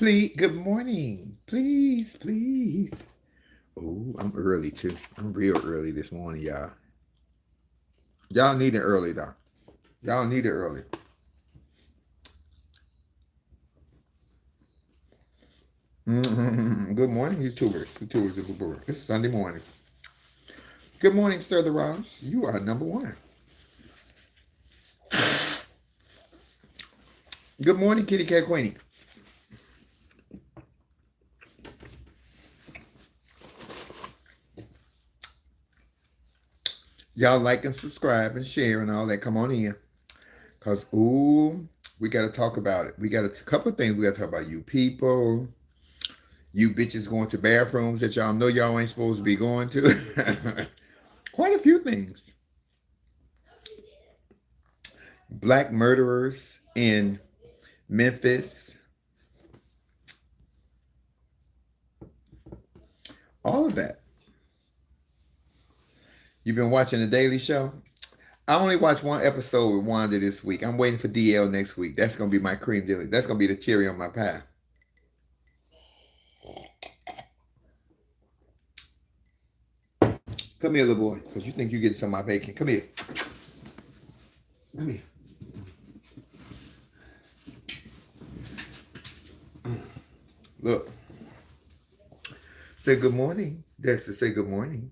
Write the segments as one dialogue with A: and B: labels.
A: Please, good morning. Please, please. Oh, I'm early too. I'm real early this morning, y'all. Y'all need it early, though. Y'all need it early. Good morning, YouTubers. YouTubers. It's Sunday morning. Good morning, Sir the Ross. You are number one. Good morning, Kitty Cat Queenie. Y'all like and subscribe and share and all that. Come on in. Because, ooh, we got to talk about it. We got a couple of things we got to talk about. You people, you bitches going to bathrooms that y'all know y'all ain't supposed to be going to. Quite a few things. Black murderers in Memphis. All of that. You've been watching The Daily Show? I only watched one episode with Wanda this week. I'm waiting for DL next week. That's going to be my cream jelly. That's going to be the cherry on my pie. Come here, little boy, because you think you're getting some of my bacon. Come here. Come here. Look. Say good morning. Dexter, say good morning.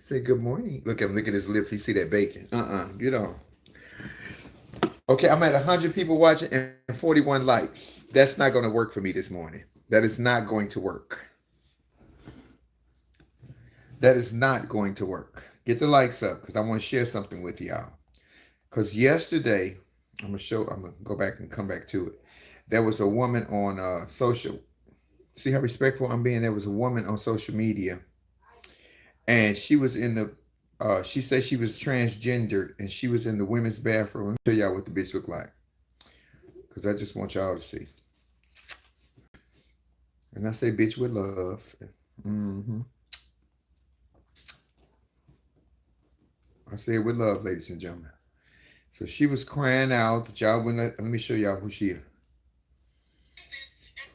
A: Say good morning. Look at him. Look at his lips. He see that bacon. Get on. Okay, I'm at 100 people watching and 41 likes. That's not going to work for me this morning. That is not going to work. That is not going to work. Get the likes up because I want to share something with y'all. Because yesterday, I'm going to go back and come back to it. There was a woman on social. See how respectful I'm being? There was a woman on social media. And she was in the, she said she was transgendered and she was in the women's bathroom. Let me show y'all what the bitch looked like. Because I just want y'all to see. And I say bitch with love. I say it with love, ladies and gentlemen. So she was crying out, but y'all wouldn't let me show y'all who she is. And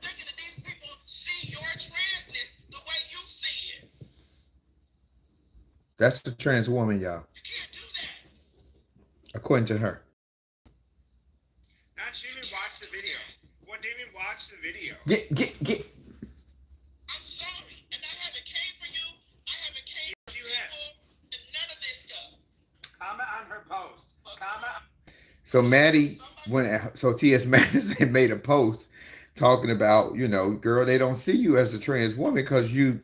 A: thinking that these people see your transness the way you see it. That's the trans woman, y'all. You can't do that. According to her.
B: Not you even watch the video. What didn't even watch the video?
A: Get.
B: I'm sorry, and I haven't came for you. I haven't came for you and none of this stuff. Comment on her post. Comment.
A: So Maddie so T.S. Madison made a post talking about, girl, they don't see you as a trans woman because you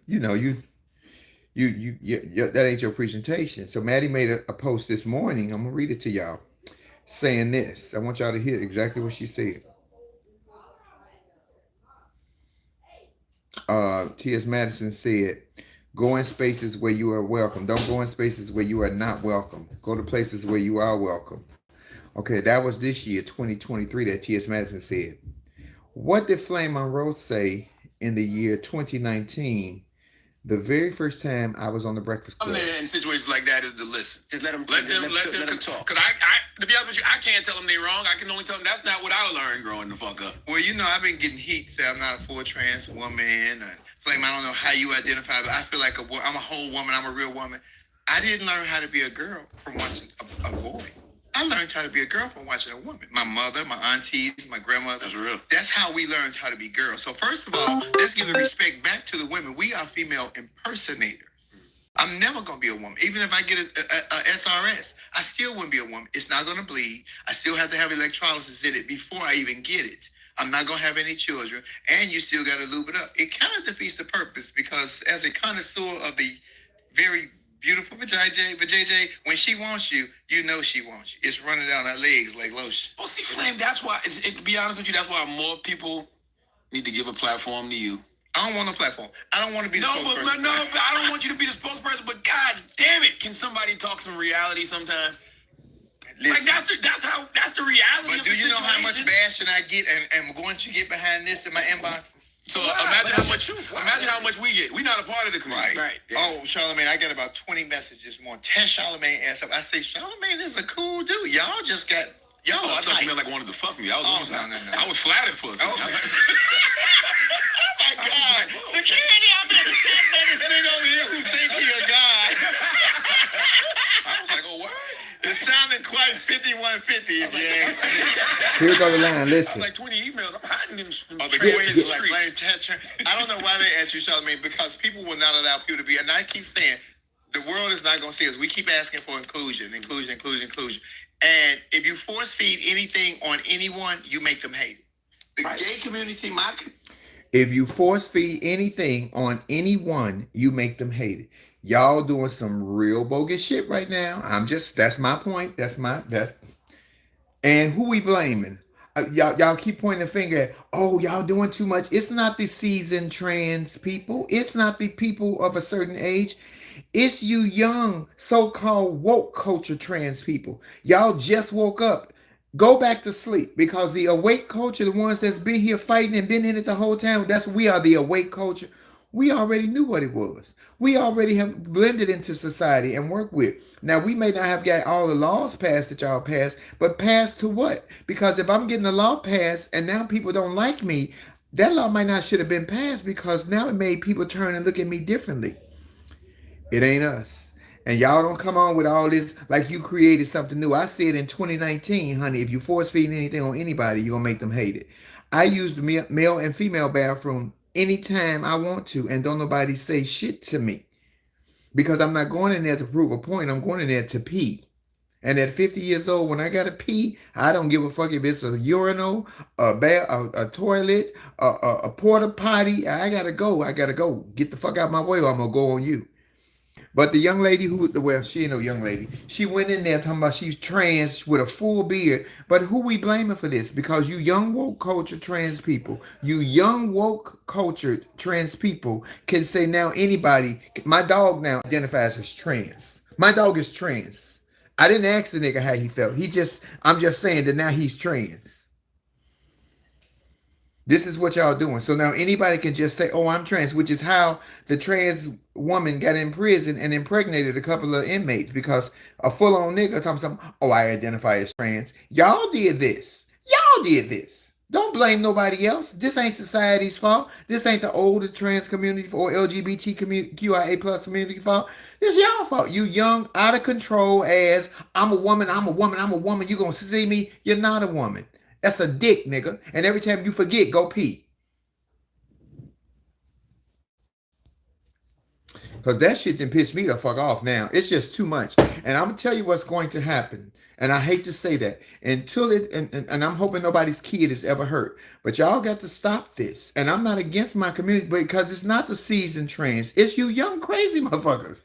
A: that ain't your presentation. So Maddie made a post this morning. I'm gonna read it to y'all, saying this. I want y'all to hear exactly what she said. T.S. Madison said, "Go in spaces where you are welcome. Don't go in spaces where you are not welcome. Go to places where you are welcome." Okay, that was this year, 2023, that T.S. Madison said. What did Flame Monroe say in the year 2019? The very first time I was on the Breakfast Club.
C: In situations like that is to listen.
B: Just let them
C: talk. Because to be honest with you, I can't tell them they're wrong. I can only tell them that's not what I learned growing the fuck up.
D: Well, I've been getting heat say I'm not a full trans woman. Flame, I don't know how you identify, but I feel like I'm a whole woman. I'm a real woman. I didn't learn how to be a girl from watching a boy. I learned how to be a girl from watching a woman. My mother, my aunties, my grandmother.
C: That's real.
D: That's how we learned how to be girls. So first of all, let's give the respect back to the women. We are female impersonators. I'm never going to be a woman. Even if I get a SRS, I still wouldn't be a woman. It's not going to bleed. I still have to have electrolysis in it before I even get it. I'm not going to have any children. And you still got to lube it up. It kind of defeats the purpose because as a connoisseur of the very beautiful JJ, when she wants you, you know she wants you. It's running down her legs like lotion.
C: Well, see, Flame, that's why, to be honest with you, that's why more people need to give a platform to you.
D: I don't want no platform. I don't want to be the spokesperson.
C: But I don't want you to be the spokesperson, but god damn it, can somebody talk some reality sometime?
D: Listen,
C: like that's the reality
D: but
C: of
D: do
C: the
D: you know how much
C: situation.
D: bashing I get and going to get behind this in my inboxes?
C: So imagine how much we get. We're not a part of the community.
D: Right. Yeah. Oh, Charlamagne, I got about 20 messages more. 10 Charlamagne ass up. I say, Charlamagne is a cool dude. Y'all just got Y'all
C: Oh, I
D: are
C: thought you
D: tight.
C: meant like wanted to fuck me. I was,
D: Oh, no.
C: I was flattered for a second.
D: Oh my God. Security, I'm in the 10 minutes nigga over here who think he a guy.
C: I was like, oh, what?
D: It sounded quite 5150 if you ain't
A: Here go the line.
C: I was
A: Listen.
C: like 20 emails. I'm hiding them.
D: Oh, the
C: trans
D: queens is like
C: streets.
D: flame toucher. I don't know why they at you, Charlamagne, because people will not allow people to be. And I keep saying, the world is not going to see us. We keep asking for inclusion. And if you force feed anything on anyone, you make them hate it. The gay community,
A: If you force feed anything on anyone, you make them hate it. Y'all doing some real bogus shit right now. That's my point. And who we blaming? Y'all keep pointing the finger at, oh, y'all doing too much. It's not the seasoned trans people. It's not the people of a certain age. It's you young, so-called woke culture trans people. Y'all just woke up. Go back to sleep, because the awake culture, the ones that's been here fighting and been in it the whole time, we are the awake culture. We already knew what it was. We already have blended into society and work with. Now, we may not have got all the laws passed that y'all passed, but passed to what? Because if I'm getting a law passed and now people don't like me, that law might not should have been passed, because now it made people turn and look at me differently. It ain't us. And y'all don't come on with all this like you created something new. I said in 2019, honey, if you force feed anything on anybody, you're going to make them hate it. I use the male and female bathroom anytime I want to, and don't nobody say shit to me. Because I'm not going in there to prove a point. I'm going in there to pee. And at 50 years old, when I got to pee, I don't give a fuck if it's a urinal, a toilet, a porta potty. I got to go. Get the fuck out of my way, or I'm going to go on you. But the young lady she ain't no young lady. She went in there talking about she's trans with a full beard. But who we blaming for this? Because you young woke culture trans people, can say now anybody, my dog now identifies as trans. My dog is trans. I didn't ask the nigga how he felt. I'm just saying that now he's trans. This is what y'all doing. So now anybody can just say, oh, I'm trans, which is how the trans woman got in prison and impregnated a couple of inmates, because a full-on nigga comes up, oh, I identify as trans. Y'all did this. Don't blame nobody else. This ain't society's fault. This ain't the older trans community or LGBTQIA plus community fault. This y'all fault. You young, out of control ass, I'm a woman. You gonna see me? You're not a woman. That's a dick, nigga. And every time you forget, go pee. Because that shit done pissed me the fuck off now. It's just too much. And I'm going to tell you what's going to happen. And I hate to say that. And I'm hoping nobody's kid is ever hurt. But y'all got to stop this. And I'm not against my community, because it's not the seasoned trans. It's you young crazy motherfuckers.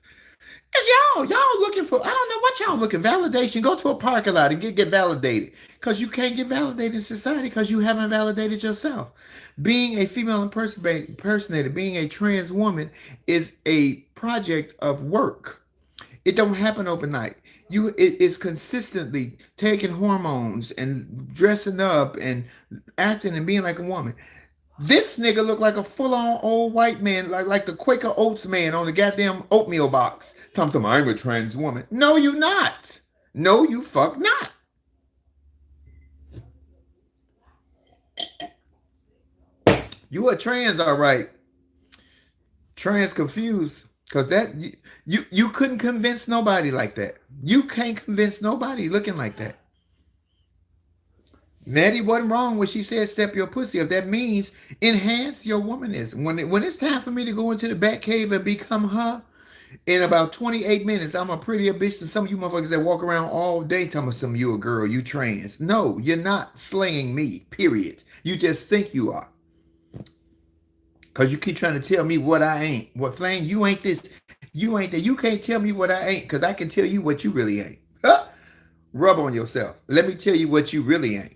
A: It's y'all looking for, I don't know what y'all looking, validation. Go to a parking lot and get validated. Because you can't get validated in society because you haven't validated yourself. Being a female impersonator, being a trans woman is a project of work. It don't happen overnight. It is consistently taking hormones and dressing up and acting and being like a woman. This nigga look like a full-on old white man, like the Quaker Oats man on the goddamn oatmeal box. Tom, I'm a trans woman. No, you not. No, you fuck not. You are trans, all right. Trans confused. Because that you couldn't convince nobody like that. You can't convince nobody looking like that. Maddie wasn't wrong when she said step your pussy up. That means enhance your womanism. When it's time for me to go into the back cave and become her, in about 28 minutes, I'm a prettier bitch than some of you motherfuckers that walk around all day telling me you a girl, you trans. No, you're not slinging me, period. You just think you are. Because you keep trying to tell me what I ain't. What, Flame, you ain't this, you ain't that. You can't tell me what I ain't, because I can tell you what you really ain't. Huh? Rub on yourself. Let me tell you what you really ain't.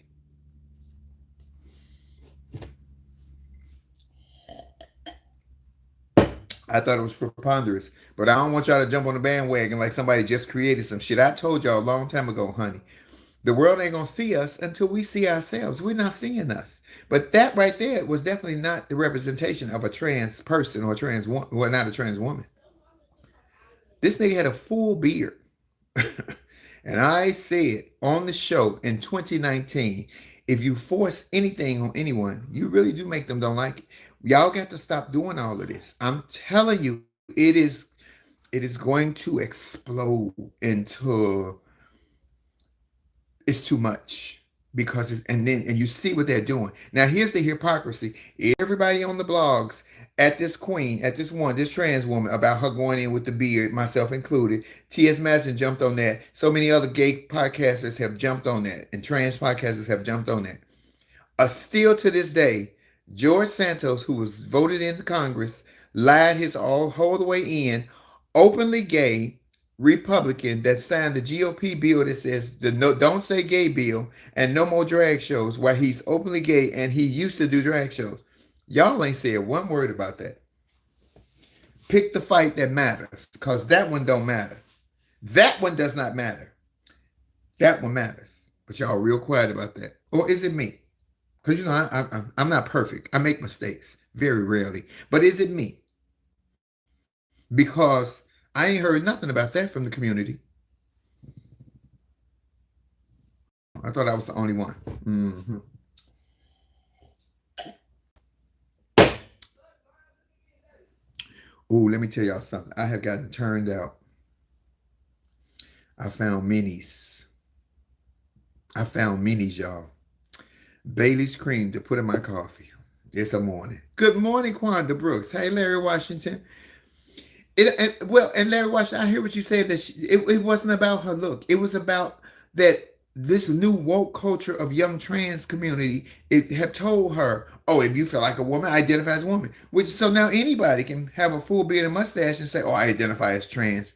A: I thought it was preponderous, but I don't want y'all to jump on the bandwagon like somebody just created some shit. I told y'all a long time ago, honey, the world ain't going to see us until we see ourselves. We're not seeing us. But that right there was definitely not the representation of a trans person or a trans woman. Well, not a trans woman. This nigga had a full beard. And I said on the show in 2019, if you force anything on anyone, you really do make them don't like it. Y'all got to stop doing all of this. I'm telling you, it is going to explode into it's too much because and you see what they're doing. Now here's the hypocrisy. Everybody on the blogs at this queen, at this trans woman about her going in with the beard, myself included. T.S. Madison jumped on that. So many other gay podcasters have jumped on that, and trans podcasters have jumped on that. Still to this day, George Santos, who was voted into Congress, lied his whole the way in, openly gay Republican that signed the GOP bill that says the no don't say gay bill and no more drag shows, while he's openly gay and he used to do drag shows. Y'all ain't said one word about that. Pick the fight that matters, because that one don't matter. That one does not matter. That one matters. But y'all real quiet about that. Or is it me? Because, you know, I'm not perfect. I make mistakes very rarely. But is it me? Because I ain't heard nothing about that from the community. I thought I was the only one. Mm-hmm. Ooh, let me tell y'all something. I have gotten turned out. I found minis. Y'all. Bailey's cream to put in my coffee. It's a morning. Good morning, Quanda Brooks. Hey, Larry Washington. And Larry Washington, I hear what you said, that it wasn't about her look. It was about that this new woke culture of young trans community, it have told her, oh, if you feel like a woman, identify as a woman. So now anybody can have a full beard and mustache and say, oh, I identify as trans.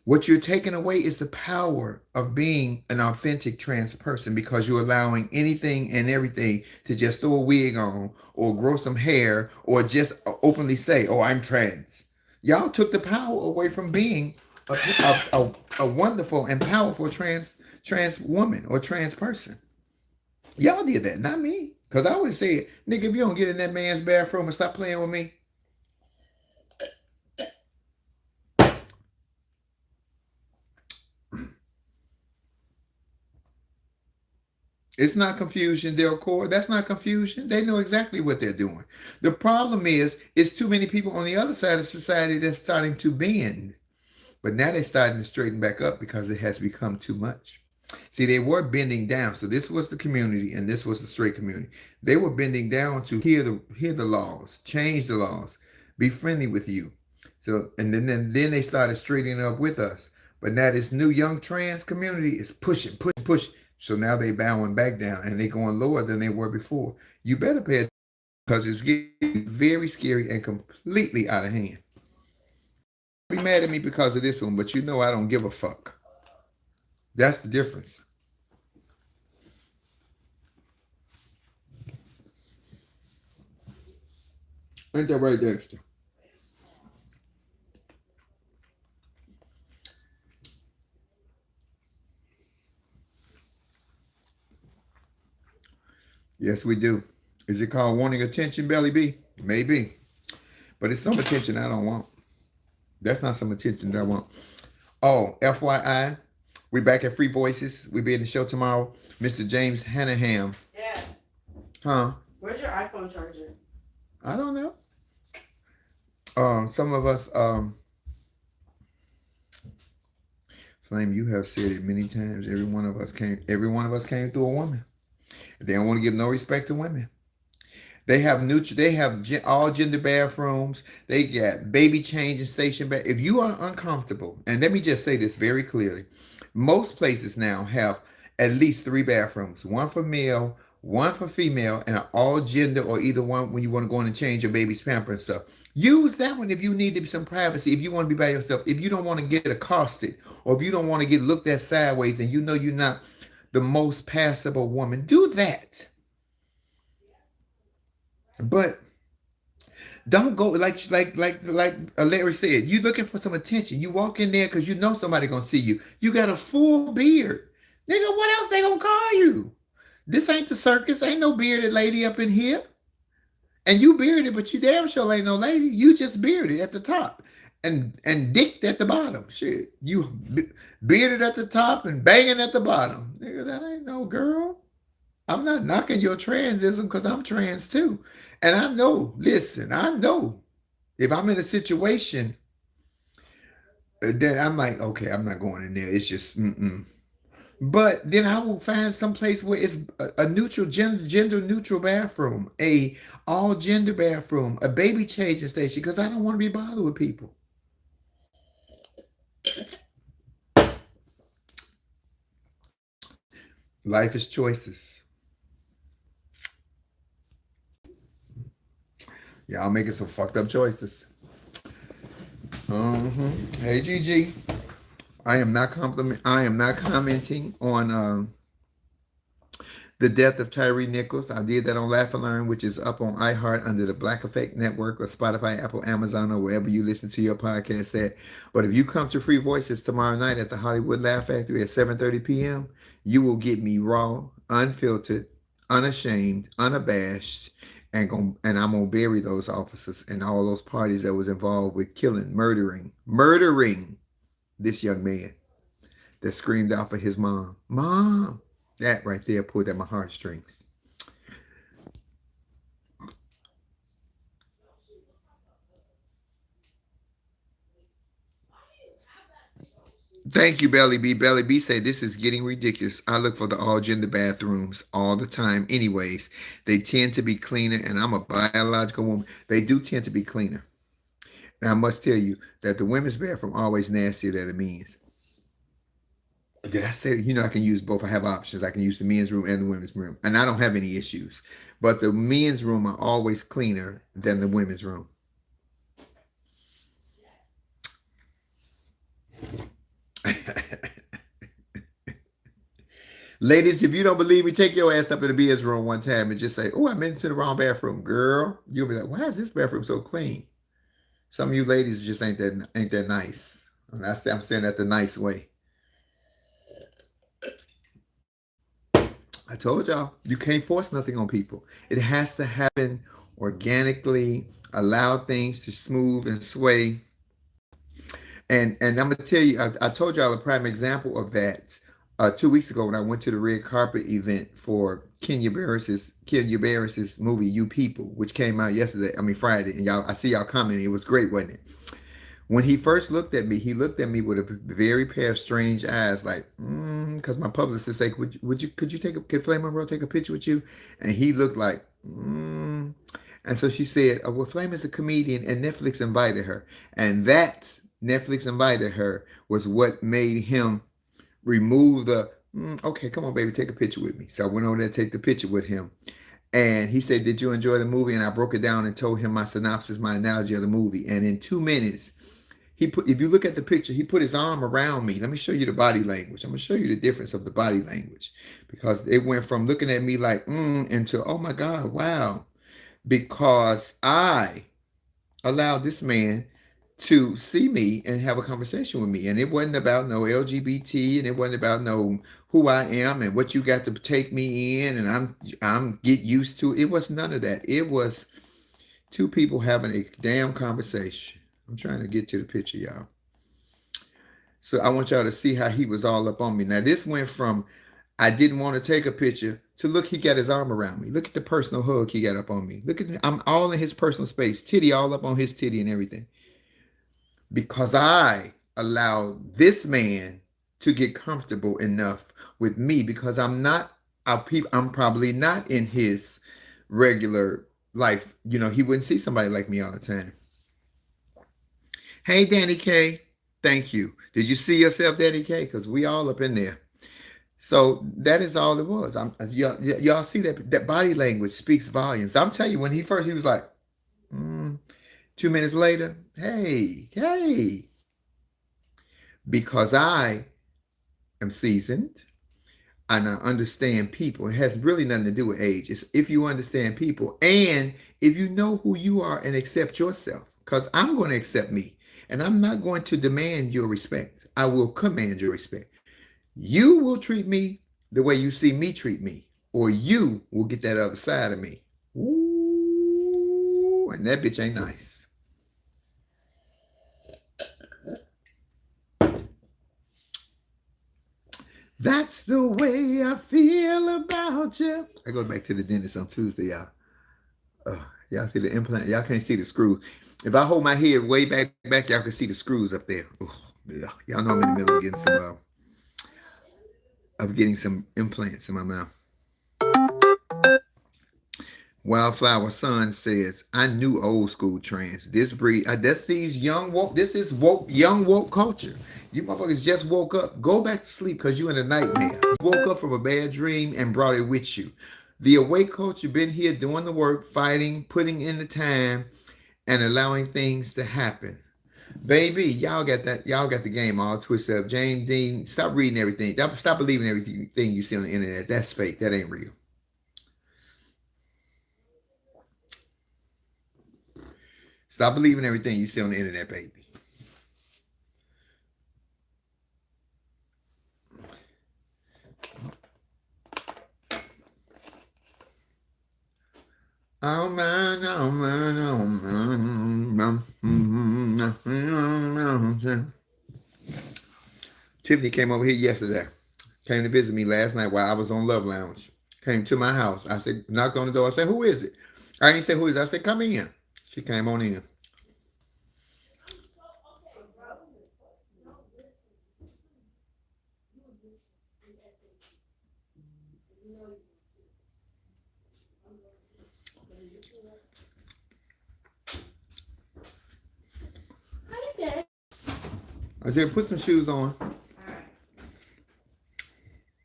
A: What you're taking away is the power of being an authentic trans person, because you're allowing anything and everything to just throw a wig on or grow some hair or just openly say, oh, I'm trans. Y'all took the power away from being a wonderful and powerful trans woman or trans person. Y'all did that, not me. Because I would have said, nigga, if you don't get in that man's bathroom and stop playing with me. It's not confusion, Delcor. That's not confusion. They know exactly what they're doing. The problem is, it's too many people on the other side of society that's starting to bend. But now they're starting to straighten back up because it has become too much. See, they were bending down. So this was the community and this was the straight community. They were bending down to hear the laws, change the laws, be friendly with you. So and then they started straightening up with us. But now this new young trans community is pushing. So now they bowing back down and they going lower than they were before. You better pay attention, because it's getting very scary and completely out of hand. Be mad at me because of this one, but you know I don't give a fuck. That's the difference. Ain't that right, Dexter? Yes, we do. Is it called wanting attention, Belly B? Maybe. But it's some attention I don't want. That's not some attention that I want. Oh, FYI, we back at Free Voices. We be in the show tomorrow. Mr. James Hannaham.
E: Yeah.
A: Huh?
E: Where's your iPhone charger?
A: I don't know. Some of us, Flame, you have said it many times. Every one of us came through a woman. They don't want to give no respect to women. They have all gender bathrooms. They got baby changing station. If you are uncomfortable, and let me just say this very clearly, most places now have at least 3 bathrooms, one for male, one for female, and an all gender or either one when you want to go in and change your baby's pamper and stuff. Use that one if you need some privacy, if you want to be by yourself, if you don't want to get accosted, or if you don't want to get looked at sideways and you know you're not the most passable woman. Do that. But don't go like Larry said. You looking for some attention. You walk in there because you know somebody gonna see you. You got a full beard, nigga. What else they gonna call you? This ain't the circus. Ain't no bearded lady up in here. And you bearded, but you damn sure ain't no lady. You just bearded at the top. and dicked at the bottom. Shit, you bearded at the top and banging at the bottom. Nigga, that ain't no girl. I'm not knocking your transism because I'm trans too. And I know, listen, I know if I'm in a situation, then I'm like, okay, I'm not going in there. It's just, mm-mm. But then I will find some place where it's a neutral, gender neutral bathroom, a all gender bathroom, a baby changing station, because I don't want to be bothered with people. Life is choices. Y'all making some fucked up choices. Hey Gigi, I am not commenting on the death of Tyree Nichols. I did that on Laugh and Learn, which is up on iHeart under the Black Effect Network or Spotify, Apple, Amazon, or wherever you listen to your podcast at. But if you come to Free Voices tomorrow night at the Hollywood Laugh Factory at 7:30 p.m., you will get me raw, unfiltered, unashamed, unabashed, and I'm gonna bury those officers and all those parties that was involved with killing, murdering this young man that screamed out for his mom. Mom! That right there pulled at my heartstrings. Thank you, Belly B. Belly B say this is getting ridiculous. I look for the all gender bathrooms all the time. Anyways, they tend to be cleaner, and I'm a biological woman. They do tend to be cleaner. And I must tell you that the women's bathroom always nastier than the men's. Did I say, I can use both? I have options. I can use the men's room and the women's room. And I don't have any issues. But the men's room are always cleaner than the women's room. Ladies, if you don't believe me, take your ass up in the men's room one time and just say, oh, I'm into the wrong bathroom. Girl, you'll be like, why is this bathroom so clean? Some of you ladies just ain't that nice. And I'm saying that the nice way. I told y'all, you can't force nothing on people. It has to happen organically, allow things to smooth and sway. And I'm going to tell you, I told y'all a prime example of that 2 weeks ago when I went to the red carpet event for Kenya Barris's movie, You People, which came out Friday. And I see y'all commenting. It was great, wasn't it? When he first looked at me, he looked at me with a very pair of strange eyes, like, because my publicist said, could Flame Monroe take a picture with you? And he looked like, And so she said, oh, well, Flame is a comedian and Netflix invited her. And that Netflix invited her was what made him remove the, okay, come on, baby, take a picture with me. So I went over there to take the picture with him. And he said, did you enjoy the movie? And I broke it down and told him my synopsis, my analogy of the movie. And in 2 minutes, if you look at the picture, he put his arm around me. Let me show you the body language. I'm going to show you the difference of the body language. Because it went from looking at me like, into, oh my God, wow. Because I allowed this man to see me and have a conversation with me. And it wasn't about no LGBT, and it wasn't about no who I am and what you got to take me in and I'm get used to. It was none of that. It was two people having a damn conversation. I'm trying to get to the picture, y'all. So I want y'all to see how he was all up on me. Now, this went from I didn't want to take a picture to look, he got his arm around me. Look at the personal hug he got up on me. Look at I'm all in his personal space. Titty all up on his titty and everything. Because I allowed this man to get comfortable enough with me because I'm probably not in his regular life. He wouldn't see somebody like me all the time. Hey, Danny K. Thank you. Did you see yourself, Danny K? Because we all up in there. So that is all it was. Y'all see that body language speaks volumes. I'm telling you, when he was like, 2 minutes later, hey. Because I am seasoned and I understand people. It has really nothing to do with age. It's if you understand people and if you know who you are and accept yourself. Because I'm going to accept me. And I'm not going to demand your respect. I will command your respect. You will treat me the way you see me treat me. Or you will get that other side of me. Ooh, and that bitch ain't nice. That's the way I feel about you. I go back to the dentist on Tuesday, y'all. Y'all see the implant? Y'all can't see the screws. If I hold my head way back, y'all can see the screws up there. Y'all know I'm in the middle of getting some implants in my mouth. Wildflower Sun says, I knew old school trends. This breed, that's these young woke, this is woke, young woke culture. You motherfuckers just woke up. Go back to sleep because you in a nightmare. You woke up from a bad dream and brought it with you. The awake culture been here doing the work, fighting, putting in the time, and allowing things to happen. Baby, y'all got the game all twisted up. Jane Dean, stop reading everything. Stop believing everything you see on the internet. That's fake. That ain't real. Stop believing everything you see on the internet, baby. Oh man, oh man, oh man. Tiffany came over here yesterday. Came to visit me last night while I was on Love Lounge. Came to my house. I said, knocked on the door. I said, who is it? I didn't say who is it. I said, come in. She came on in. I said, put some shoes on.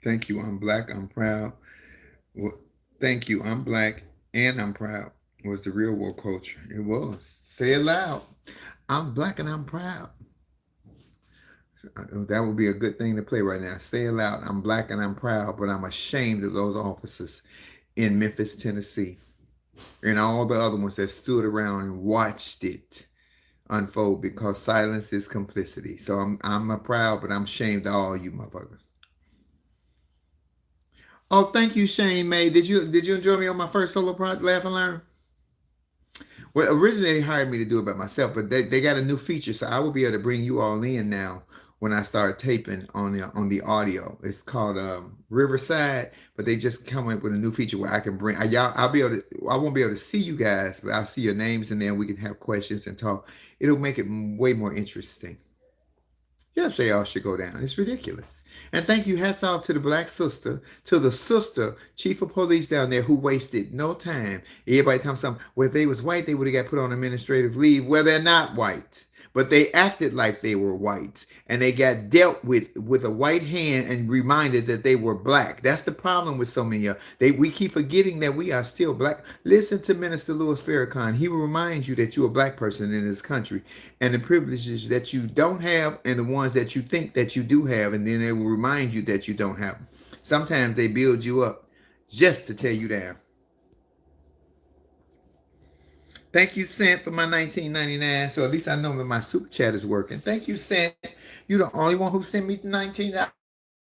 A: Thank you. I'm black. I'm proud. Thank you. I'm black and I'm proud. Was the real world culture. It was. Say it loud. I'm black and I'm proud. That would be a good thing to play right now. Say it loud. I'm black and I'm proud, but I'm ashamed of those officers in Memphis, Tennessee, and all the other ones that stood around and watched it unfold, because silence is complicity. So I'm proud, but I'm ashamed of all you motherfuckers. Oh, thank you, Shane May. Did you enjoy me on my first solo project, Laugh and Learn? Well, originally they hired me to do it by myself, but they got a new feature, so I will be able to bring you all in now when I start taping on the audio. It's called Riverside, but they just come up with a new feature where I can bring I'll be able to. I won't be able to see you guys, but I'll see your names in there. We can have questions and talk. It'll make it way more interesting. Yes, they all should go down. It's ridiculous. And thank you. Hats off to the black sister, to the sister chief of police down there who wasted no time. Everybody tells something. Well, if they was white, they would have got put on administrative leave. Well, they're not white. But they acted like they were white, and they got dealt with a white hand and reminded that they were black. That's the problem with so many of them. We keep forgetting that we are still black. Listen to Minister Louis Farrakhan. He will remind you that you're a black person in this country, and the privileges that you don't have and the ones that you think that you do have, and then they will remind you that you don't have them. Sometimes they build you up just to tear you down. Thank you, Cent, for my $19.99. So at least I know that my super chat is working. Thank you, Cent. You're the only one who sent me the $19.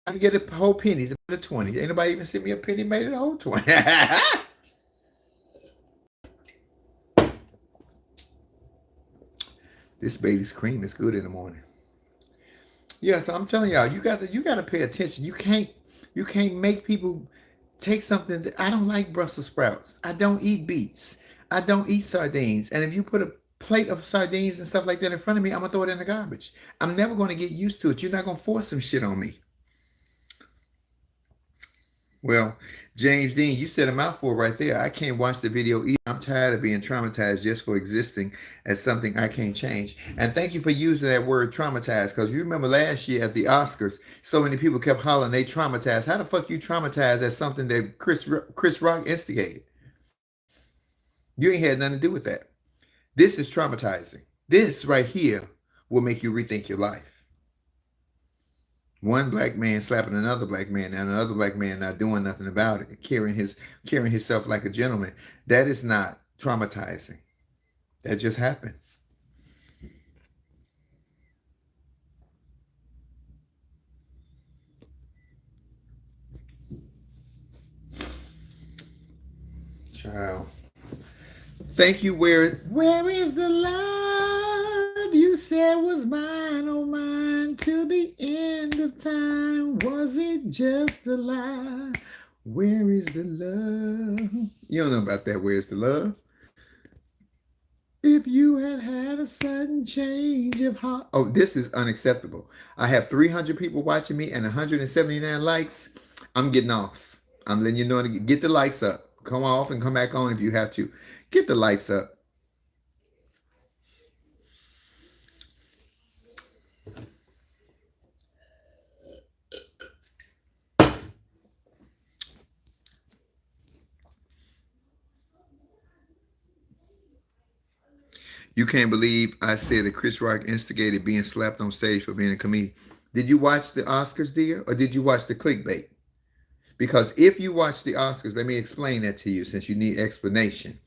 A: I can get a whole penny to the 20. Ain't nobody even sent me a penny, made it a whole 20. This Bailey's cream is good in the morning. Yeah, so I'm telling y'all, you got to pay attention. You can't make people take something that I don't like. Brussels sprouts. I don't eat beets. I don't eat sardines. And if you put a plate of sardines and stuff like that in front of me, I'm going to throw it in the garbage. I'm never going to get used to it. You're not going to force some shit on me. Well, James Dean, you said a mouthful right there. I can't watch the video either. I'm tired of being traumatized just for existing as something I can't change. And thank you for using that word traumatized, because you remember last year at the Oscars, so many people kept hollering they traumatized. How the fuck you traumatized at something that Chris Rock instigated? You ain't had nothing to do with that. This is traumatizing. This right here will make you rethink your life. One black man slapping another black man and another black man not doing nothing about it, carrying himself like a gentleman. That is not traumatizing. That just happened. Child. Thank you. Where is the love you said was mine, oh mine, till the end of time? Was it it just a lie? Where is the love? You don't know about that. Where's the love? If you had had a sudden change of heart. Oh, this is unacceptable. I have 300 people watching me and 179 likes. I'm getting off. I'm letting you know to get the likes up. Come off and come back on if you have to. Get the lights up. You can't believe I said that Chris Rock instigated being slapped on stage for being a comedian. Did you watch the Oscars, dear? Or did you watch the clickbait? Because if you watch the Oscars, let me explain that to you since you need explanation.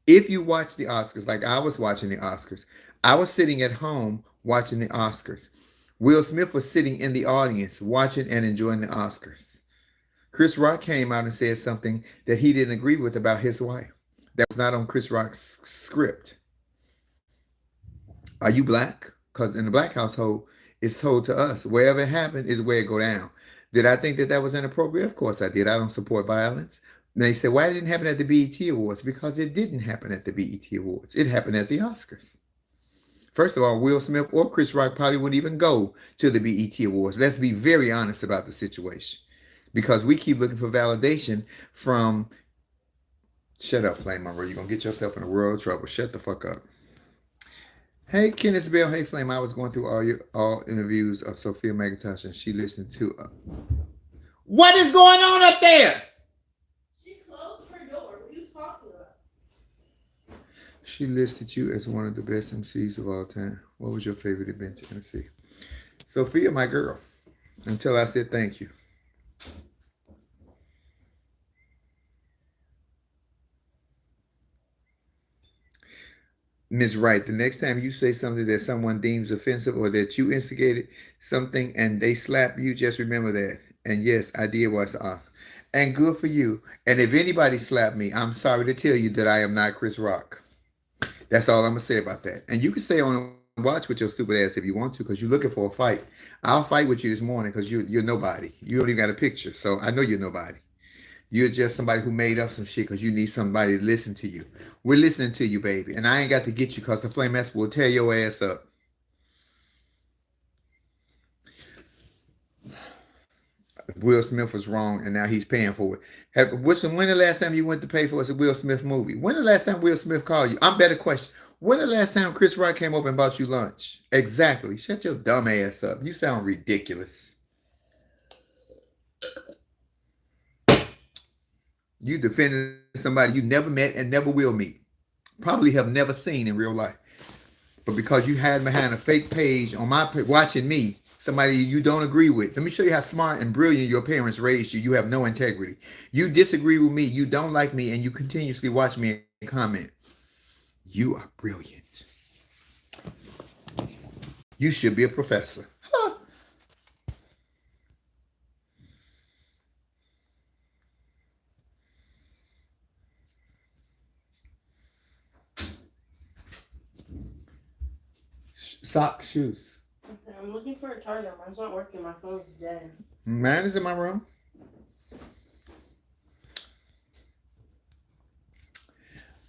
A: If you watch the Oscars, like I was watching the Oscars, I was sitting at home watching the Oscars. Will Smith was sitting in the audience watching and enjoying the Oscars. Chris Rock came out and said something that he didn't agree with about his wife. That was not on Chris Rock's script. Are you black? Because in the black household, it's told to us, wherever it happened is where it go down. Did I think that that was inappropriate? Of course I did. I don't support violence. And they said, why didn't it happen at the BET Awards? Because it didn't happen at the BET Awards. It happened at the Oscars. First of all, Will Smith or Chris Rock probably wouldn't even go to the BET Awards. Let's be very honest about the situation. Because we keep looking for validation from... Shut up, Flame Monroe. You're going to get yourself in a world of trouble. Shut the fuck up. Hey, Kenneth Bell. Hey, Flame. I was going through all interviews of Sophia McIntosh, and she listened to... What is going on up there?
E: She closed her door. What are you talking about?
A: She listed you as one of the best MCs of all time. What was your favorite event to MC? Sophia, my girl. Until I said thank you. Ms. Wright, the next time you say something that someone deems offensive or that you instigated something and they slap you, just remember that. And yes, I did watch the Oscars. And good for you. And if anybody slapped me, I'm sorry to tell you that I am not Chris Rock. That's all I'm going to say about that. And you can stay on and watch with your stupid ass if you want to, because you're looking for a fight. I'll fight with you this morning because you're nobody. You don't even got a picture. So I know you're nobody. You're just somebody who made up some shit because you need somebody to listen to you. We're listening to you, baby. And I ain't got to get you because the Flame Master will tear your ass up. Will Smith was wrong and now he's paying for it. When the last time you went to pay for a Will Smith movie? When the last time Will Smith called you? I'm better question. When the last time Chris Rock came over and bought you lunch? Exactly. Shut your dumb ass up. You sound ridiculous. You defended somebody you never met and never will meet. Probably have never seen in real life. But because you hide behind a fake page on my watching me, somebody you don't agree with. Let me show you how smart and brilliant your parents raised you. You have no integrity. You disagree with me. You don't like me. And you continuously watch me and comment. You are brilliant. You should be a professor. Huh. Socks, shoes.
E: Okay, I'm looking for a charger. Mine's not working. My phone's dead.
A: Mine is in my room.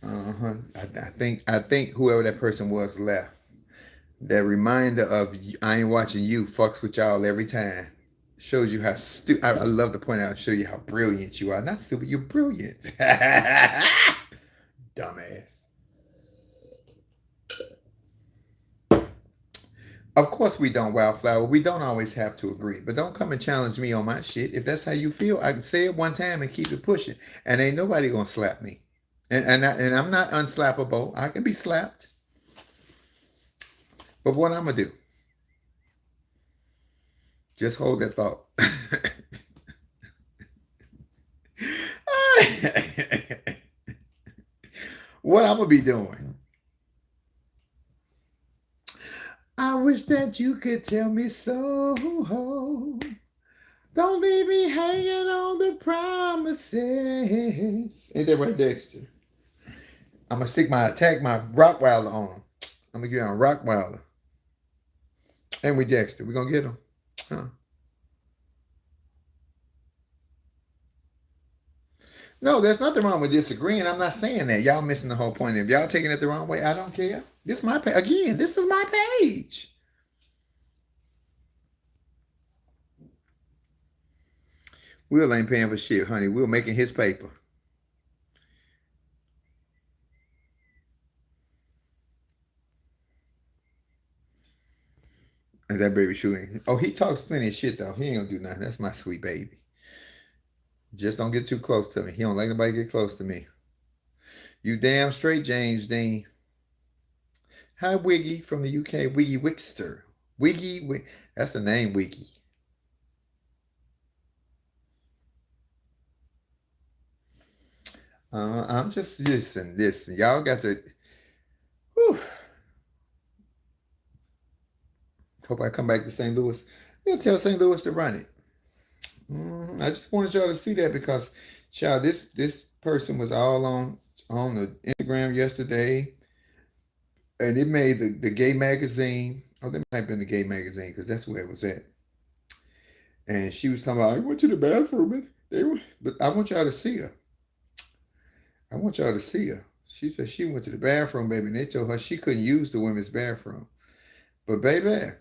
A: I think whoever that person was left. That reminder of I ain't watching you fucks with y'all every time. Shows you how stupid. I love to point out, show you how brilliant you are. Not stupid, you're brilliant. Dumbass. Of course we don't, Wildflower. We don't always have to agree. But don't come and challenge me on my shit. If that's how you feel, I can say it one time and keep it pushing. And ain't nobody gonna slap me. And I'm not unslappable. I can be slapped. But what I'm gonna do? Just hold that thought. What I'm gonna be doing? I wish that you could tell me so. Don't leave me hanging on the promises. Ain't that right, Dexter? I'm gonna tag my Rockweiler on him. I'm gonna get on Rockweiler. And we Dexter. We gonna get him. Huh? No, there's nothing wrong with disagreeing. I'm not saying that. Y'all missing the whole point. If y'all taking it the wrong way, I don't care. This is my page. Again, this is my page. Will ain't paying for shit, honey. Will making his paper. And that baby shooting. Oh, he talks plenty of shit though. He ain't gonna do nothing. That's my sweet baby. Just don't get too close to me. He don't like nobody get close to me. You damn straight, James Dean. Hi, Wiggy from the UK. Wiggy Wixter. Wiggy. That's the name, Wiggy. I'm just listen. Y'all got to. Whew. Hope I come back to St. Louis. They'll tell St. Louis to run it. I just wanted y'all to see that because, child, this person was all on the Instagram yesterday, and it made the gay magazine. Oh, that might have been the gay magazine because that's where it was at. And she was talking about, I went to the bathroom and but I want y'all to see her. I want y'all to see her. She said she went to the bathroom, baby, and they told her she couldn't use the women's bathroom. But baby,
B: and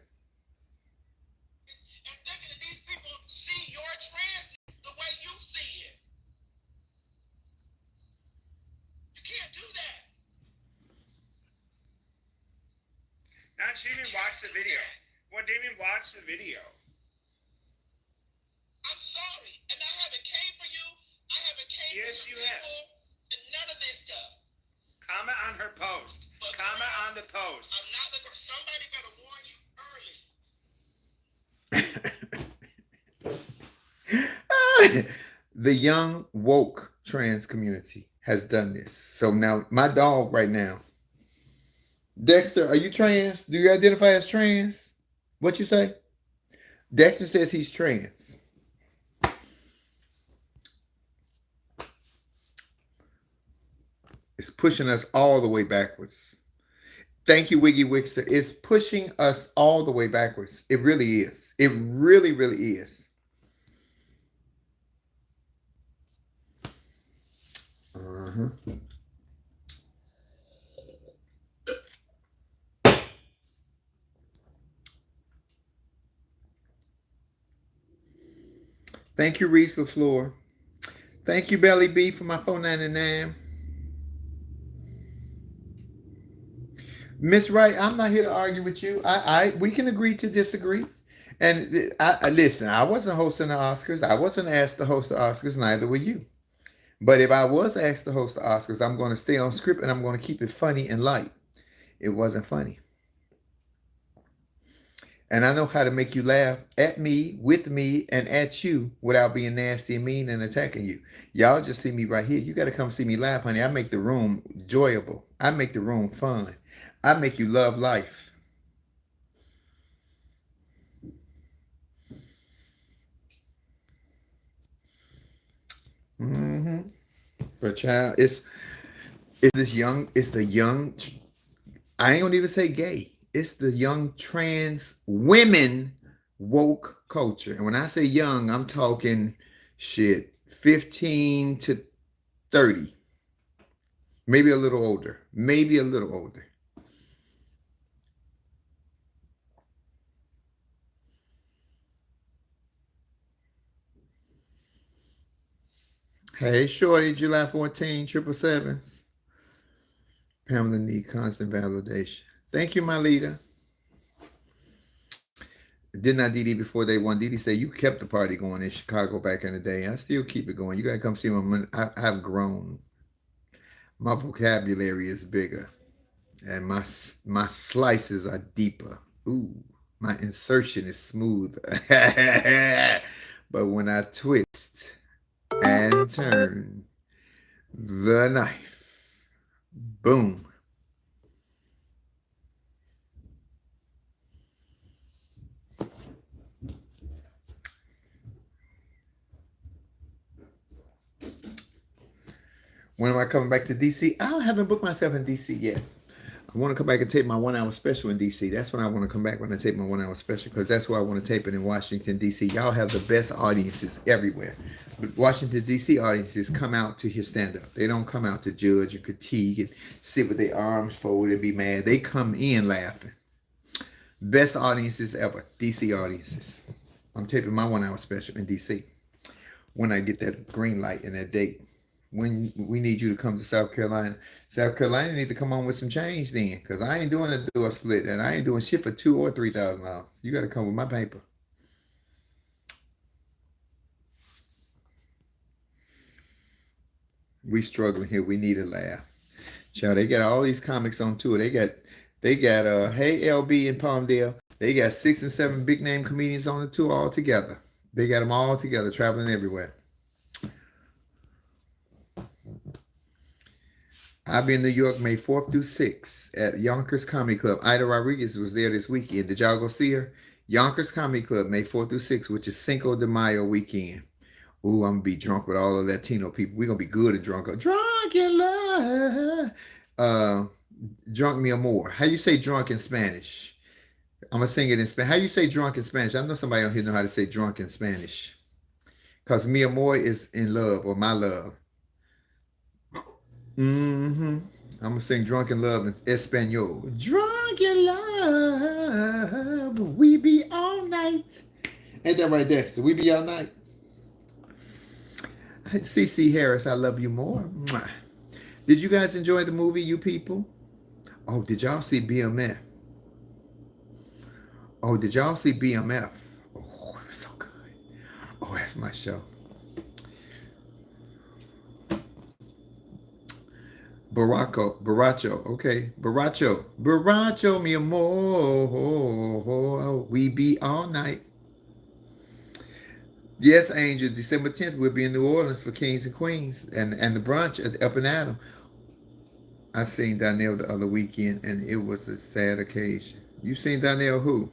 B: thinking that these people see your trans the way you see it. You can't do that.
F: Now, she didn't watch the video. Well, didn't even watch the video.
B: I'm sorry, and I haven't came for you. I haven't came
F: Yes,
B: for
F: you
B: people,
F: have.
B: and none of this stuff.
F: Comment on her post.
B: But
F: Comment on the post.
B: I'm not the girl. Somebody better warn you early.
A: the young woke trans community has done this. So now my dog right now, Dexter, are you trans? Do you identify as trans? What you say? Dexter says he's trans. It's pushing us all the way backwards. Thank you, Wiggy Wixter. It's pushing us all the way backwards. It really is. It really, really is. Thank you, Reese LaFleur. Thank you, Belly B, for my $4.99. Miss Wright, I'm not here to argue with you. We can agree to disagree. And listen, I wasn't hosting the Oscars. I wasn't asked to host the Oscars. Neither were you. But if I was asked to host the Oscars, I'm going to stay on script and I'm going to keep it funny and light. It wasn't funny. And I know how to make you laugh at me, with me, and at you without being nasty and mean and attacking you. Y'all just see me right here. You got to come see me laugh, honey. I make the room enjoyable. I make the room fun. I make you love life. But child, it's the young, I ain't gonna even say gay. It's the young trans women woke culture. And when I say young, I'm talking 15 to 30. Maybe a little older. Hey, Shorty, July 14, 777. Pamela need constant validation. Thank you, my leader. Did not Didi before they won. Didi said, you kept the party going in Chicago back in the day. I still keep it going. You got to come see me. I've grown. My vocabulary is bigger. And my slices are deeper. Ooh, my insertion is smoother. But when I twist and turn the knife, boom. When am I coming back to DC? I haven't booked myself in DC yet. I want to come back and tape my 1 hour special in DC. That's when I want to come back, when I tape my 1 hour special, because that's where I want to tape it, in Washington DC. Y'all have the best audiences everywhere, but Washington DC audiences come out to hear stand up. They don't come out to judge and critique and sit with their arms folded and be mad. They come in laughing. Best audiences ever, DC audiences. I'm taping my 1 hour special in DC when I get that green light and that date. When we need you to come to South Carolina. South Carolina need to come on with some change then, because I ain't doing a split, and I ain't doing shit for $2,000 or $3,000. You got to come with my paper. We struggling here. We need a laugh. Child, they got all these comics on tour. They got Hey LB in Palmdale. They got 6 and 7 big name comedians on the tour all together. They got them all together, traveling everywhere. I'll be in New York May 4th through 6th at Yonkers Comedy Club. Ida Rodriguez was there this weekend. Did y'all go see her? Yonkers Comedy Club, May 4th through 6th, which is Cinco de Mayo weekend. Ooh, I'm going to be drunk with all the Latino people. We're going to be good and drunk. Drunk in love. Drunk mi amor. How you say drunk in Spanish? I'm going to sing it in Spanish. How you say drunk in Spanish? I know somebody on here know how to say drunk in Spanish. Because mi amor is in love, or my love. I'm gonna sing "Drunk in Love" in Espanol. Drunk in love, we be all night. Ain't that right, Dexter? We be all night. CC Harris, I love you more. Mwah. Did you guys enjoy the movie, you people? Oh, did y'all see BMF? Oh, did y'all see BMF? Oh, it was so good. Oh, that's my show. Baracho, okay. Baracho, mi amor. We be all night. Yes, Angel, December 10th, we'll be in New Orleans for Kings and Queens and the brunch at Up and Adam. I seen Donnell the other weekend, and it was a sad occasion. You seen Donnell who?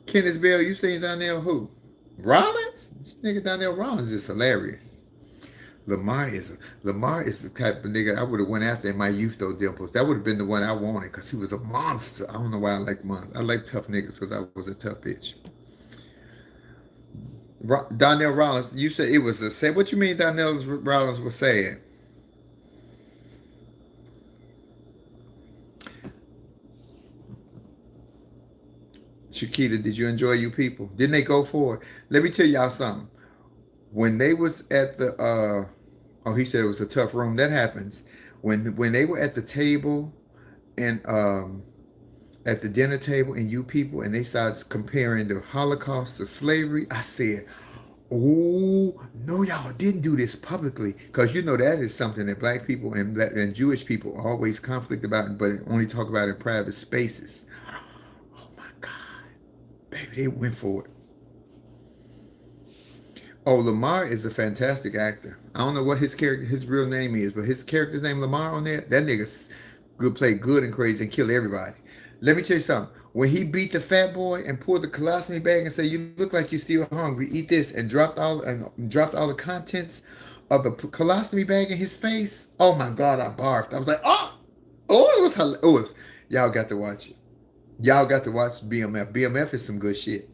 A: Kenneth Bell, you seen Donnell who? Rollins? This nigga Donnell Rollins is hilarious. Lamar is the type of nigga I would have went after in my youth, though, Dimples. That would have been the one I wanted, because he was a monster. I don't know why I like monsters. I like tough niggas because I was a tough bitch. Donnell Rollins, you said it was a sad. What you mean Donnell Rollins was sad? Chiquita, did you enjoy you people? Didn't they go for it? Let me tell y'all something. When they was at the he said it was a tough room. That happens. When they were at the table and at the dinner table and you people, and they started comparing the Holocaust to slavery, I said, oh, no, y'all didn't do this publicly. Because you know that is something that black people and Jewish people always conflict about, but only talk about in private spaces. Oh my God. Baby, they went for it. Oh, Lamar is a fantastic actor. I don't know what his real name is, but his character's name Lamar on there, that nigga's good, play good and crazy and kill everybody. Let me tell you something. When he beat the fat boy and pulled the colostomy bag and said, "You look like you're still hungry. Eat this," and dropped all the contents of the colostomy bag in his face. Oh my God, I barfed. I was like, it was hilarious. Y'all got to watch it. Y'all got to watch BMF. BMF is some good shit.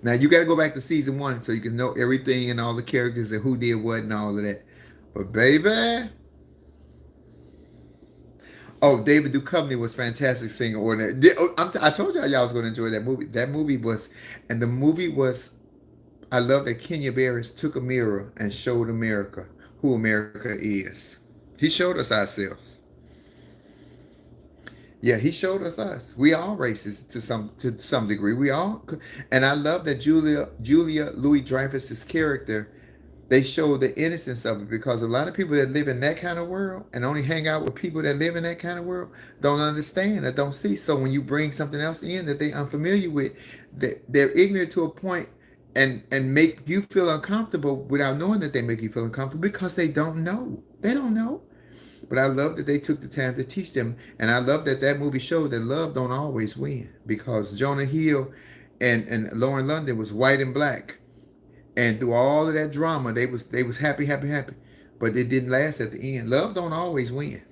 A: Now, you got to go back to season 1 so you can know everything and all the characters and who did what and all of that. But, baby. Oh, David Duchovny was fantastic singer. I told y'all was going to enjoy that movie. That movie was, I love that Kenya Barris took a mirror and showed America who America is. He showed us ourselves. Yeah, he showed us. We all racist to some degree. We all, and I love that Julia Louis-Dreyfus's character. They show the innocence of it, because a lot of people that live in that kind of world and only hang out with people that live in that kind of world don't understand or don't see. So when you bring something else in that they unfamiliar with, they're ignorant to a point and make you feel uncomfortable without knowing that they make you feel uncomfortable because they don't know. They don't know. But I love that they took the time to teach them. And I love that movie showed that love don't always win, because Jonah Hill and Lauren London was white and black. And through all of that drama, they was happy. But it didn't last at the end. Love don't always win.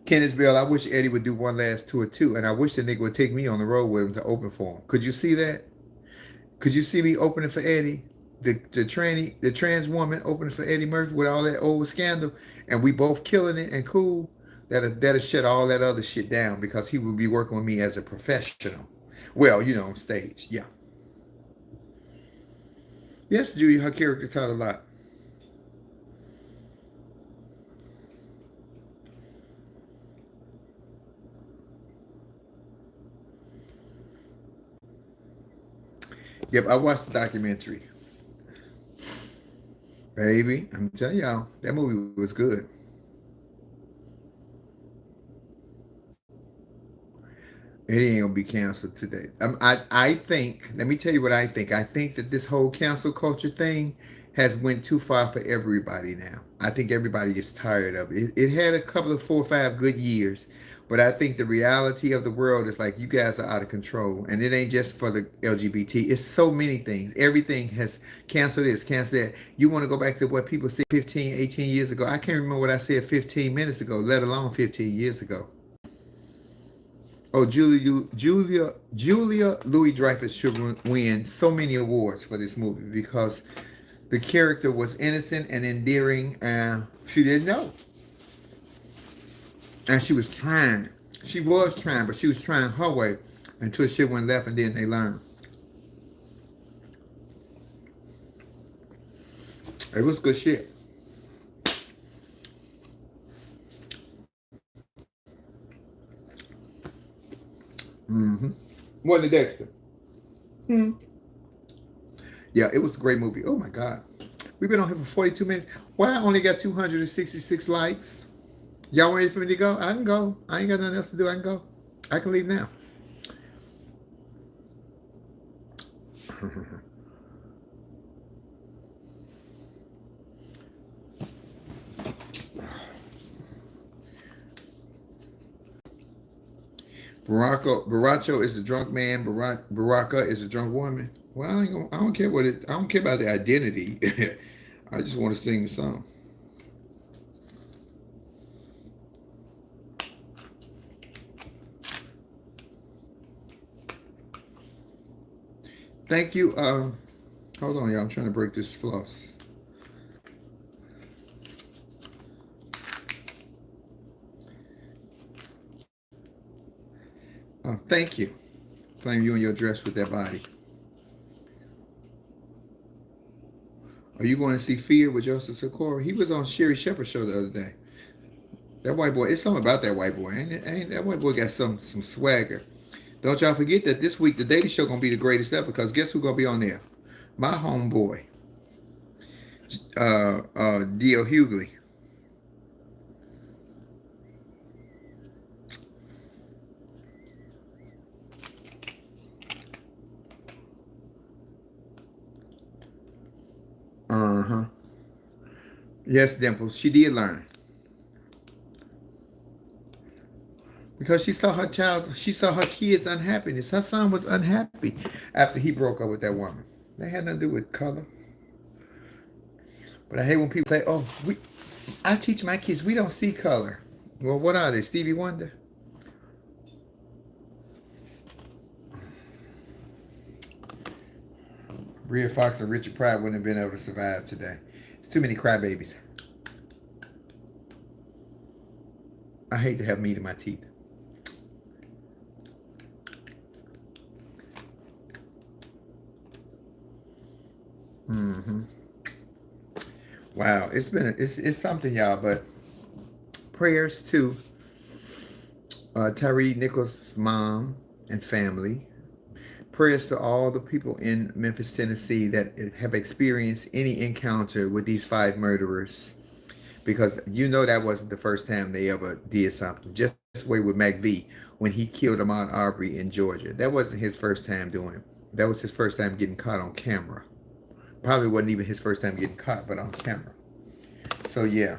A: Kenneth Bell, I wish Eddie would do one last tour too, and I wish the nigga would take me on the road with him to open for him. Could you see that? Could you see me opening for Eddie? The trans woman opening for Eddie Murphy with all that old scandal, and we both killing it and cool. That'll shut all that other shit down because he would be working with me as a professional. Well, on stage, yeah. Yes, Judy, her character taught a lot. Yep, I watched the documentary. Baby, I'm telling y'all, that movie was good. It ain't gonna be canceled today. I think. Let me tell you what I think. I think that this whole cancel culture thing has went too far for everybody now. I think everybody gets tired of it. It had a couple of 4 or 5 good years, but I think the reality of the world is like you guys are out of control, and it ain't just for the LGBT. It's so many things. Everything has canceled this, canceled that. You want to go back to what people said 15, 18 years ago? I can't remember what I said 15 minutes ago, let alone 15 years ago. Oh, Julia Louis-Dreyfus should win so many awards for this movie because the character was innocent and endearing, and she didn't know, and she was trying. She was trying, but she was trying her way until shit went left, and then they learned. It was good shit. Mm-hmm. More than Dexter. Hmm. Yeah, it was a great movie. Oh my God. We've been on here for 42 minutes. Why I only got 266 likes? Y'all ready for me to go? I can go. I ain't got nothing else to do. I can go. I can leave now. Baracho is a drunk man. Baraka is a drunk woman. Well, I don't care I don't care about the identity. I just want to sing the song. Thank you. Hold on, y'all. I'm trying to break this floss. Thank you. Flame you in your dress with that body. Are you going to see Fear with Joseph Sikora? He was on Sherry Shepherd's show the other day. That white boy, it's something about that white boy. Ain't that white boy got some swagger. Don't y'all forget that this week the Daily Show gonna be the greatest ever because guess who gonna be on there? My homeboy, D.L. Hughley. Uh-huh. Yes, Dimples. She did learn. Because she saw her kids' unhappiness. Her son was unhappy after he broke up with that woman. They had nothing to do with color. But I hate when people say, oh, I teach my kids, we don't see color. Well, what are they, Stevie Wonder? Rhea Fox and Richard Pryor wouldn't have been able to survive today. It's too many crybabies. I hate to have meat in my teeth. Mm-hmm. Wow, it's something, y'all. But prayers to Tyree Nichols' mom and family. Prayers to all the people in Memphis, Tennessee that have experienced any encounter with these 5 murderers. Because that wasn't the first time they ever did something. Just the way with McVie when he killed Ahmaud Arbery in Georgia. That wasn't his first time doing it. That was his first time getting caught on camera. Probably wasn't even his first time getting caught, but on camera. So yeah.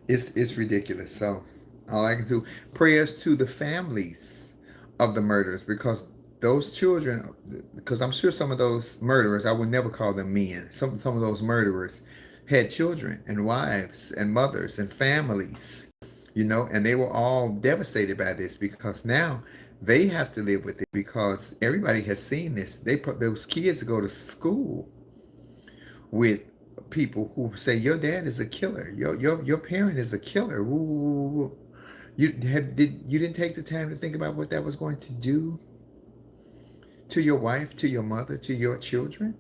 A: It's ridiculous. So all I can do, prayers to the families of the murderers, because those children, because I'm sure some of those murderers, I would never call them men. Some of those murderers had children and wives and mothers and families, and they were all devastated by this because now they have to live with it because everybody has seen this. Those kids go to school with people who say your dad is a killer, your parent is a killer. Ooh. You didn't take the time to think about what that was going to do to your wife, to your mother, to your children.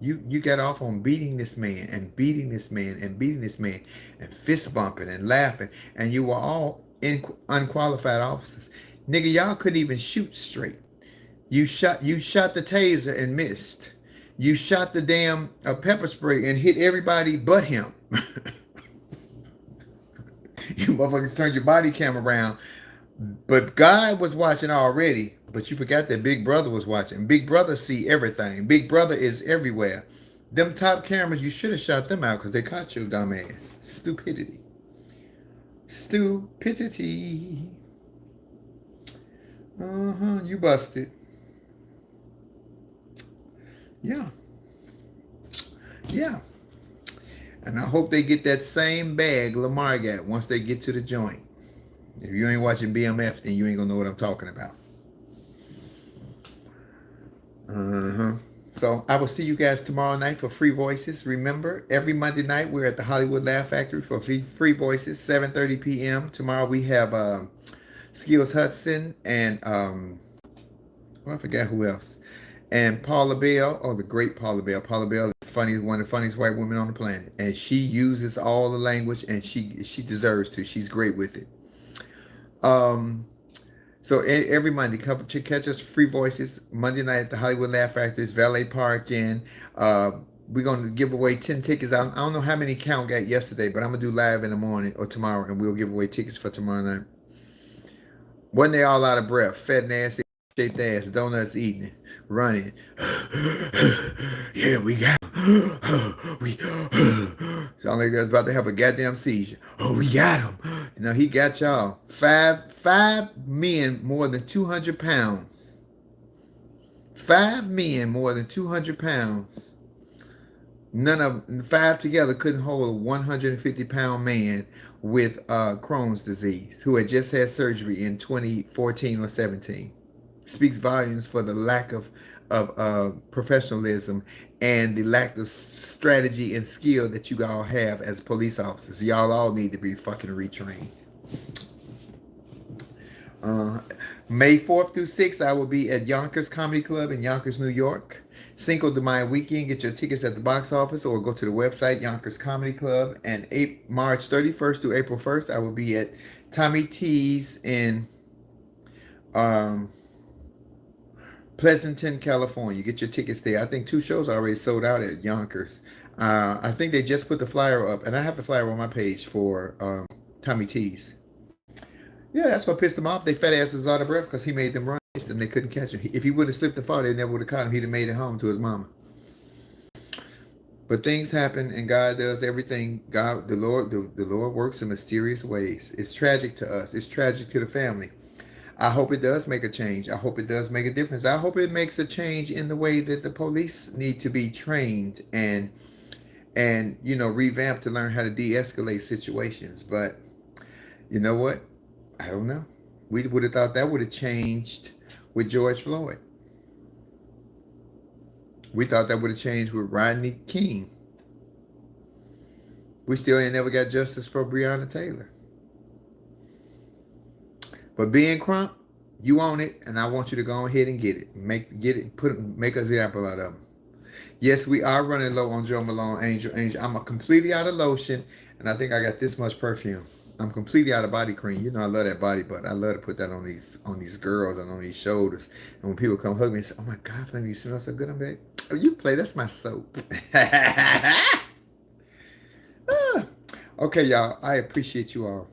A: You got off on beating this man and beating this man and beating this man and fist bumping and laughing, and you were all unqualified officers. Nigga, y'all couldn't even shoot straight. You shot the taser and missed. You shot the damn pepper spray and hit everybody but him. You motherfuckers turned your body camera around. But God was watching already. But you forgot that Big Brother was watching. Big Brother see everything. Big Brother is everywhere. Them top cameras, you should have shot them out because they caught your dumb ass. Stupidity. Stupidity. You busted. Yeah. Yeah. And I hope they get that same bag Lamar got once they get to the joint. If you ain't watching BMF, then you ain't gonna know what I'm talking about. So I will see you guys tomorrow night for Free Voices. Remember, every Monday night we're at the Hollywood Laugh Factory for Free Voices, 7:30 p.m. Tomorrow we have Skills Hudson and I forgot who else. And Paula Bell, the great Paula Bell. Paula Bell is one of the funniest white women on the planet. And she uses all the language and she deserves to. She's great with it. So every Monday, catch us Free Voices. Monday night at the Hollywood Laugh Factory, Valet Park. And we're going to give away 10 tickets. I don't know how many count got yesterday, but I'm going to do live in the morning or tomorrow. And we'll give away tickets for tomorrow night. Wasn't they all out of breath? Fat, nasty, shaped ass, donuts eating, running. Yeah, we got him. Sound like that's about to have a goddamn seizure. Oh, we got him. He got y'all. Five men more than 200 pounds. 5 men more than 200 pounds. None of 5 together couldn't hold a 150-pound man with Crohn's disease who had just had surgery in 2014 or 17. Speaks volumes for the lack of professionalism and the lack of strategy and skill that you all have as police officers. Y'all all need to be fucking retrained. May 4th through 6th, I will be at Yonkers Comedy Club in Yonkers, New York. Cinco de Mayo weekend, get your tickets at the box office or go to the website, Yonkers Comedy Club. And March 31st through April 1st, I will be at Tommy T's in Pleasanton, California. Get your tickets there. I think 2 shows already sold out at Yonkers. I think they just put the flyer up, and I have the flyer on my page for Tommy T's. Yeah, that's what pissed him off. They fat asses out of breath because he made them run and they couldn't catch him. If he wouldn't have slipped and fall, they never would have caught him. He'd have made it home to his mama. But things happen and God does everything. The Lord works in mysterious ways. It's tragic to us. It's tragic to the family. I hope it does make a change. I hope it does make a difference. I hope it makes a change in the way that the police need to be trained and revamped to learn how to de-escalate situations. But you know what? I don't know. We would have thought that would have changed with George Floyd. We thought that would have changed with Rodney King. We still ain't never got justice for Breonna Taylor. But being Crump, you own it, and I want you to go ahead and get it. Make an example out of them. Yes, we are running low on Joe Malone, Angel. I'm completely out of lotion, and I think I got this much perfume. I'm completely out of body cream. I love that body butter. I love to put that on these girls and on these shoulders. And when people come hug me and say, "Oh my God, Flavor, you smell so good," I'm like, "Oh, you play? That's my soap." Okay, y'all. I appreciate you all.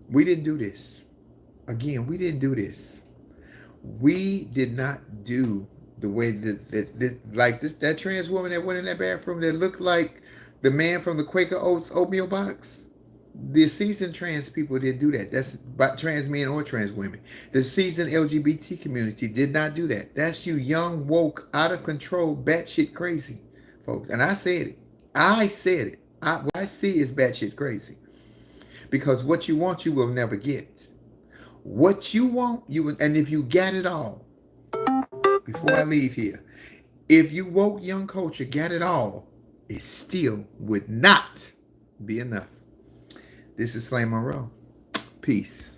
A: We didn't do this. Again, we didn't do this. We did not do the way that trans woman that went in that bathroom that looked like the man from the Quaker Oats oatmeal box. The seasoned trans people didn't do that. That's about trans men or trans women. The seasoned LGBT community did not do that. That's you young, woke, out of control, batshit crazy folks. And I said it. I said it. What I see is batshit crazy. Because what you want, you will never get. What you want, you will, and if you got it all, before I leave here, if you woke young culture got it all, it still would not be enough. This is Slay Monroe. Peace.